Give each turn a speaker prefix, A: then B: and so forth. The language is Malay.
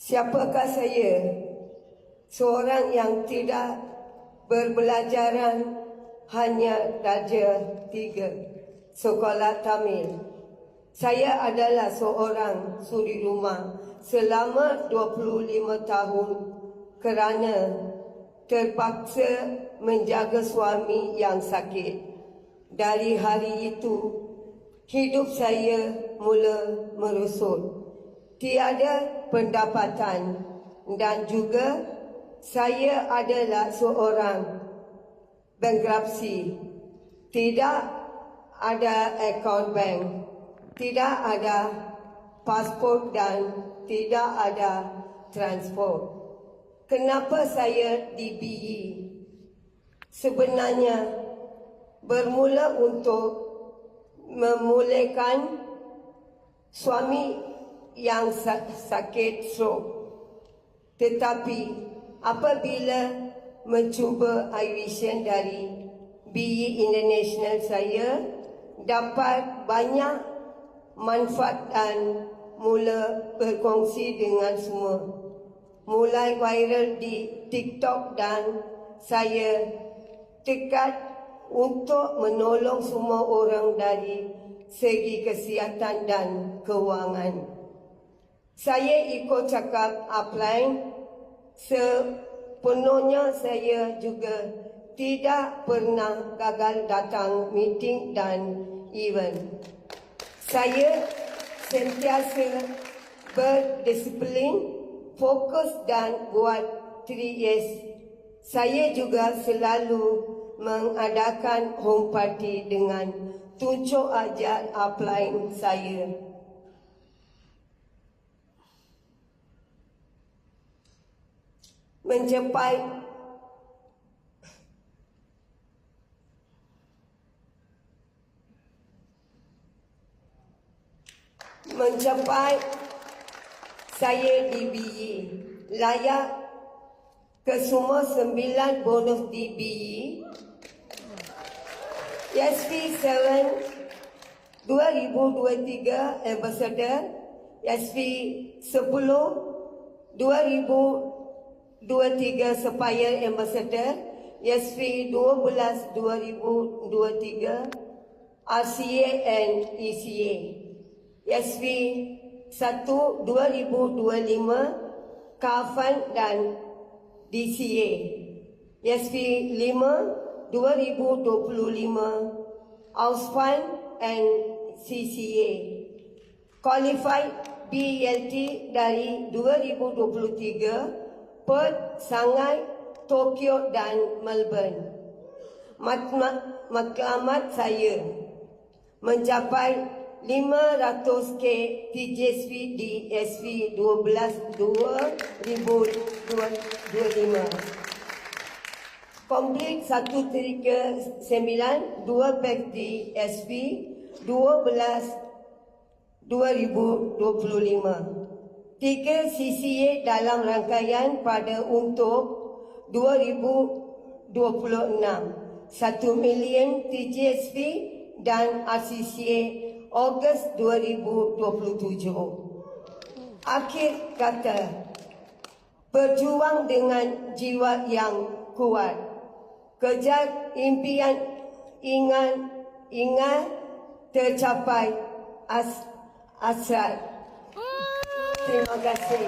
A: Siapakah saya? Seorang yang tidak berbelajaran, hanya darjah 3 sekolah Tamil. Saya adalah seorang suri rumah selama 25 tahun kerana terpaksa menjaga suami yang sakit. Dari hari itu, hidup saya mula merosot. Tiada pendapatan dan juga saya adalah seorang bankrupsi. Tidak ada akaun bank, tidak ada pasport dan tidak ada transport. Kenapa saya DBE? Sebenarnya bermula untuk memulihkan suami yang sakit stroke. Tetapi apabila mencuba iVision dari BE International, saya dapat banyak manfaat dan mula berkongsi dengan semua. Mulai viral di TikTok dan saya tekad untuk menolong semua orang dari segi kesihatan dan kewangan. Saya ikut cakap upline sepenuhnya. Saya juga tidak pernah gagal datang meeting dan event. Saya sentiasa berdisiplin, fokus dan buat 3S. Saya juga selalu mengadakan home party dengan tunjuk ajar upline saya. Mencapai saya DBE layak ke semua 9 bonus DBE. SV7 2023 Ambassador, SV10 2023 Supplier Ambassador, SV12 2023 RCA and ECA, SV1 2025 Kafan dan DCA, SV5 2025 Ausfan and CCA. Qualified BLT dari 2023 Perth, Shanghai, Tokyo dan Melbourne. Matlamat saya mencapai 500K TJSP di SV12 2025. Komplit 139 2 pack di SV 12 2025. 3 CCA dalam rangkaian pada untuk 2026. 1 million TJSP dan RCCA Ogos 2027. Akhir kata, berjuang dengan jiwa yang kuat. Kejar impian, ingat tercapai asal. Terima kasih.